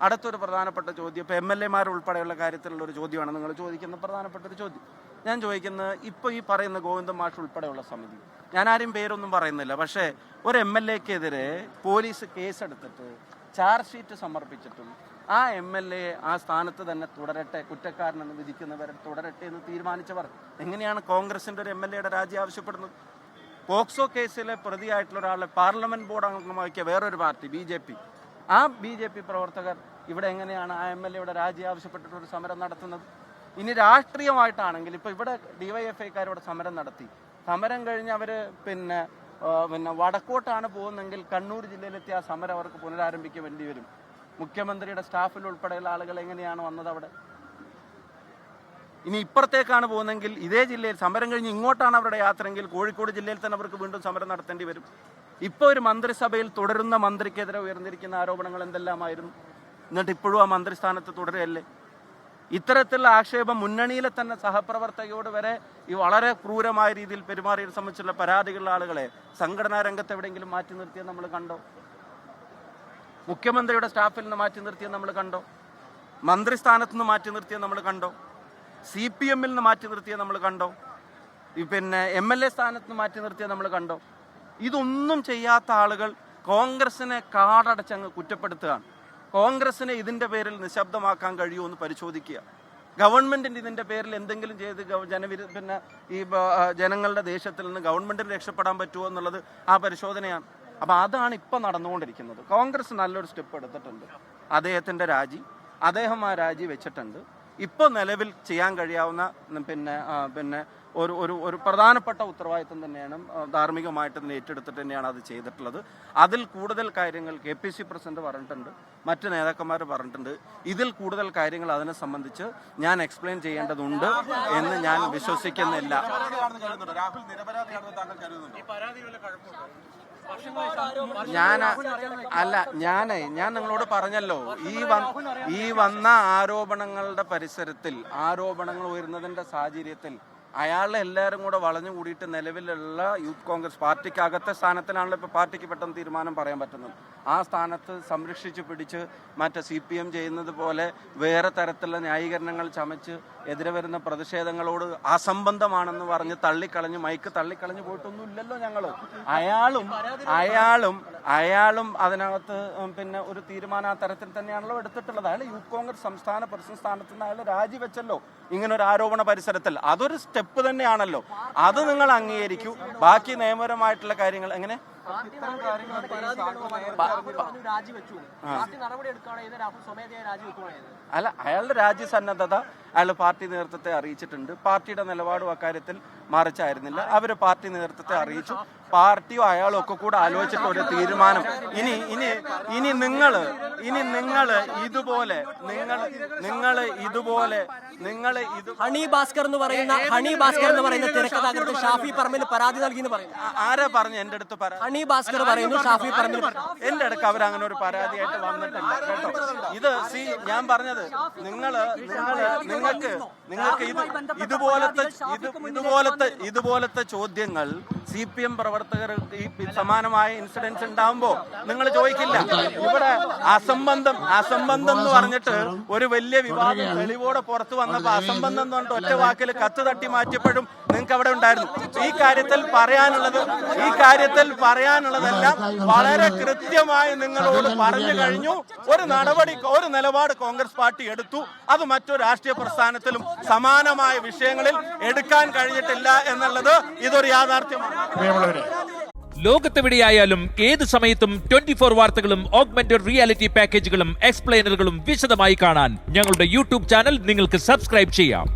അടുത്തൊരു പ്രധാനപ്പെട്ട ചോദ്യം, ഇപ്പോൾ MLA-മാർ ഉൾപ്പെടെയുള്ള കാര്യത്തിലുള്ള ഒരു ചോദ്യമാണ് നിങ്ങൾ ചോദിക്കുന്ന പ്രധാനപ്പെട്ട ഒരു ചോദ്യം. ഞാൻ ചോദിക്കുന്നത്, ഇപ്പോൾ ഈ പറയുന്ന ഗോവിന്ദൻ മാഷ് ഉൾപ്പെടെയുള്ള സമിതി, ഞാൻ ആരും പേരൊന്നും പറയുന്നില്ല, പക്ഷേ ഒരു MLA-ക്കെതിരെ പോലീസ് കേസെടുത്തിട്ട് ചാർജ് ഷീറ്റ് സമർപ്പിച്ചിട്ടും ആ MLA ആ സ്ഥാനത്ത് തന്നെ തുടരട്ടെ, കുറ്റക്കാരനെന്ന് വിധിക്കുന്നവരെ തുടരട്ടെ എന്ന് തീരുമാനിച്ചവർ എങ്ങനെയാണ് കോൺഗ്രസിൻ്റെ ഒരു MLA-യുടെ രാജി ആവശ്യപ്പെടുന്നത്? പോക്സോ കേസിലെ പ്രതിയായിട്ടുള്ള ഒരാളെ പാർലമെന്റ് ബോർഡ് അംഗമാക്കിയ വേറൊരു പാർട്ടി BJP, ആ BJP പ്രവർത്തകർ ഇവിടെ എങ്ങനെയാണ് ആ MLA-യുടെ രാജി ആവശ്യപ്പെട്ടിട്ട് ഒരു സമരം നടത്തുന്നത്? ഇനി രാഷ്ട്രീയമായിട്ടാണെങ്കിൽ ഇപ്പോൾ ഇവിടെ DYFI-ക്കാരോട് സമരം നടത്തി, സമരം കഴിഞ്ഞ് അവർ പിന്നെ വടക്കോട്ടാണ് പോകുന്നതെങ്കിൽ കണ്ണൂർ ജില്ലയിലെത്തി ആ സമരം അവർക്ക് പുനരാരംഭിക്കേണ്ടി വരും. മുഖ്യമന്ത്രിയുടെ സ്റ്റാഫിൽ ഉൾപ്പെടെയുള്ള ആളുകൾ എങ്ങനെയാണ് വന്നത് അവിടെ? ഇനി ഇപ്പുറത്തേക്കാണ് പോകുന്നതെങ്കിൽ ഇതേ ജില്ലയിൽ സമരം കഴിഞ്ഞ് ഇങ്ങോട്ടാണ് അവരുടെ യാത്രയെങ്കിൽ കോഴിക്കോട് ജില്ലയിൽ തന്നെ അവർക്ക് വീണ്ടും സമരം നടത്തേണ്ടി വരും. ഇപ്പോൾ ഒരു മന്ത്രിസഭയിൽ തുടരുന്ന മന്ത്രിക്കെതിരെ ഉയർന്നിരിക്കുന്ന ആരോപണങ്ങൾ എന്തെല്ലാമായിരുന്നു? എന്നിട്ട് ഇപ്പോഴും ആ മന്ത്രിസ്ഥാനത്ത് തുടരുകയല്ലേ? ഇത്തരത്തിലുള്ള ആക്ഷേപം മുന്നണിയിലെ തന്നെ സഹപ്രവർത്തകയോട് വരെ ഈ വളരെ ക്രൂരമായ രീതിയിൽ പെരുമാറിയതിനെ സംബന്ധിച്ചുള്ള പരാതികളുള്ള ആളുകളെ സംഘടനാ രംഗത്ത് എവിടെയെങ്കിലും മാറ്റി നിർത്തിയത് നമ്മൾ കണ്ടോ? മുഖ്യമന്ത്രിയുടെ സ്റ്റാഫിൽ നിന്ന് മാറ്റി നിർത്തിയത് നമ്മൾ കണ്ടോ? മന്ത്രിസ്ഥാനത്ത് നിന്ന് മാറ്റി നിർത്തിയത് നമ്മൾ കണ്ടോ? CPM-ൽ നിന്ന് മാറ്റി നിർത്തിയത് നമ്മൾ കണ്ടോ? പിന്നെ MLA സ്ഥാനത്ത് നിന്ന് മാറ്റി നിർത്തിയത് നമ്മൾ കണ്ടോ? ഇതൊന്നും ചെയ്യാത്ത ആളുകൾ കോൺഗ്രസിനെ കാടടച്ചങ്ങ് കുറ്റപ്പെടുത്തുകയാണ്. കോൺഗ്രസിനെ ഇതിൻ്റെ പേരിൽ നിശബ്ദമാക്കാൻ കഴിയുമോ എന്ന് പരിശോധിക്കുക. ഗവൺമെൻറ്റിൻ്റെ ഇതിൻ്റെ പേരിൽ എന്തെങ്കിലും ചെയ്ത് ഈ ജനങ്ങളുടെ ദേശത്തിൽ നിന്ന് ഗവൺമെൻറ്റിന് രക്ഷപ്പെടാൻ പറ്റുമോ എന്നുള്ളത് ആ പരിശോധനയാണ്. അപ്പോൾ അതാണ് ഇപ്പം നടന്നുകൊണ്ടിരിക്കുന്നത്. കോൺഗ്രസ് നല്ലൊരു സ്റ്റെപ്പ് എടുത്തിട്ടുണ്ട്. അദ്ദേഹത്തിൻ്റെ രാജി, അദ്ദേഹം ആ രാജി വെച്ചിട്ടുണ്ട്. ഇപ്പോൾ നിലവിൽ ചെയ്യാൻ കഴിയാവുന്ന പിന്നെ ഒരു പ്രധാനപ്പെട്ട ഉത്തരവാദിത്വം തന്നെയാണ്, ധാർമ്മികമായിട്ട് തന്നെ ഏറ്റെടുത്തിട്ട് തന്നെയാണ് അത് ചെയ്തിട്ടുള്ളത്. അതിൽ കൂടുതൽ കാര്യങ്ങൾ KPC പ്രസിഡന്റ് പറഞ്ഞിട്ടുണ്ട്, മറ്റ് നേതാക്കന്മാർ പറഞ്ഞിട്ടുണ്ട്. ഇതിൽ കൂടുതൽ കാര്യങ്ങൾ അതിനെ സംബന്ധിച്ച് ഞാൻ എക്സ്പ്ലെയിൻ ചെയ്യേണ്ടതുണ്ട് എന്ന് ഞാൻ വിശ്വസിക്കുന്നില്ല. ഞാൻ നിങ്ങളോട് പറഞ്ഞല്ലോ, ഈ വന്ന ആരോപണങ്ങളുടെ പരിസരത്തിൽ, ആരോപണങ്ങൾ ഉയർന്നതിൻ്റെ സാഹചര്യത്തിൽ അയാളെ എല്ലാവരും കൂടെ വളഞ്ഞു കൂടിയിട്ട് നിലവിലുള്ള യൂത്ത് കോൺഗ്രസ് പാർട്ടിക്കകത്തെ സ്ഥാനത്തിനാണല്ലോ ഇപ്പോൾ പാർട്ടിക്ക് പെട്ടെന്ന് തീരുമാനം പറയാൻ പറ്റുന്നത്. ആ സ്ഥാനത്ത് സംരക്ഷിച്ച് പിടിച്ച് മറ്റേ CPM ചെയ്യുന്നത് പോലെ വേറെ തരത്തിലുള്ള ന്യായീകരണങ്ങൾ ചമച്ച് എതിരെ വരുന്ന പ്രതിഷേധങ്ങളോട് അസംബന്ധമാണെന്ന് പറഞ്ഞ് തള്ളിക്കളഞ്ഞ് മൈക്ക് തള്ളിക്കളഞ്ഞ് പോയിട്ടൊന്നും ഇല്ലല്ലോ ഞങ്ങൾ. അയാളും അതിനകത്ത് പിന്നെ ഒരു തീരുമാനം ആ തരത്തിൽ തന്നെയാണല്ലോ എടുത്തിട്ടുള്ളത്. അയാൾ യൂത്ത് കോൺഗ്രസ് സംസ്ഥാന പ്രസിഡന്റ് സ്ഥാനത്ത് നിന്ന് അയാൾ രാജിവെച്ചല്ലോ ഇങ്ങനെ ഒരു ആരോപണ പരിസരത്തിൽ. അതൊരു സ്റ്റെപ്പ് തന്നെയാണല്ലോ, അത് നിങ്ങൾ അംഗീകരിക്കൂ. ബാക്കി നിയമപരമായിട്ടുള്ള കാര്യങ്ങൾ എങ്ങനെ അല്ല, അയാളുടെ രാജി സന്നദ്ധത അയാൾ പാർട്ടി നേതൃത്വത്തെ അറിയിച്ചിട്ടുണ്ട്. പാർട്ടിയുടെ നിലപാടും അക്കാര്യത്തിൽ മറിച്ചായിരുന്നില്ല. അവർ പാർട്ടി നേതൃത്വത്തെ അറിയിച്ചു. പാർട്ടിയോ അയാളോ ഒക്കെ കൂടെ ആലോചിച്ചിട്ട് ഒരു തീരുമാനം. ഇനി നിങ്ങൾ ഇതുപോലെ ഹണി ഭാസ്കർ എന്ന് പറയുന്ന തിരക്കഥാകൃത്ത് ഷാഫി പറമ്പിൽ പരാതി നൽകി എന്ന് പറയുന്നു. ആരാ പറഞ്ഞു എന്റെ അടുത്ത്? ഹണി ഭാസ്കർ പറയുന്നു ഷാഫി പറമ്പിൽ. എന്റെ അടുക്ക് അവരങ്ങനെ ഒരു പരാതിയായിട്ട് വന്നിട്ടില്ല കേട്ടോ. ഇത് ഞാൻ പറഞ്ഞത് നിങ്ങൾക്ക് ഇതുപോലത്തെ ചോദ്യങ്ങൾ CPM പ്രവർത്തകർ ഈ സമാനമായ ഇൻസിഡൻസ് ഉണ്ടാവുമ്പോൾ നിങ്ങൾ ചോദിക്കില്ല. ഇവിടെ അസംബന്ധം എന്ന് പറഞ്ഞിട്ട് ഒരു വലിയ വിവാദം തെളിവോടെ പുറത്തു വന്നപ്പോൾ അസംബന്ധം എന്ന് പറഞ്ഞിട്ട് ഒറ്റ വാക്കിൽ കത്ത് തട്ടി മാറ്റിയപ്പോഴും നിങ്ങൾക്ക് അവിടെ ഉണ്ടായിരുന്നു. ഈ കാര്യത്തിൽ പറയാനുള്ളതെല്ലാം വളരെ കൃത്യമായി നിങ്ങളോട് പറഞ്ഞു കഴിഞ്ഞു. ഒരു നിലപാട് കോൺഗ്രസ് പാർട്ടി എടുത്തു. അത് മറ്റൊരു രാഷ്ട്രീയ പ്രസ്ഥാനത്തിലും സമാനമായ വിഷയങ്ങളിൽ എടുക്കാൻ കഴിഞ്ഞിട്ടില്ല എന്നുള്ളത് ഇതൊരു യാഥാർത്ഥ്യമാണ്. ലോകത്തെവിടെയായാലും ഏത് സമയത്തും 24 വാർത്തകളും ഓഗ്മെന്റഡ് റിയാലിറ്റി പാക്കേജുകളും എക്സ്പ്ലെയിനറുകളും വിശദമായി കാണാൻ ഞങ്ങളുടെ YouTube ചാനൽ നിങ്ങൾക്ക് സബ്സ്ക്രൈബ് ചെയ്യാം.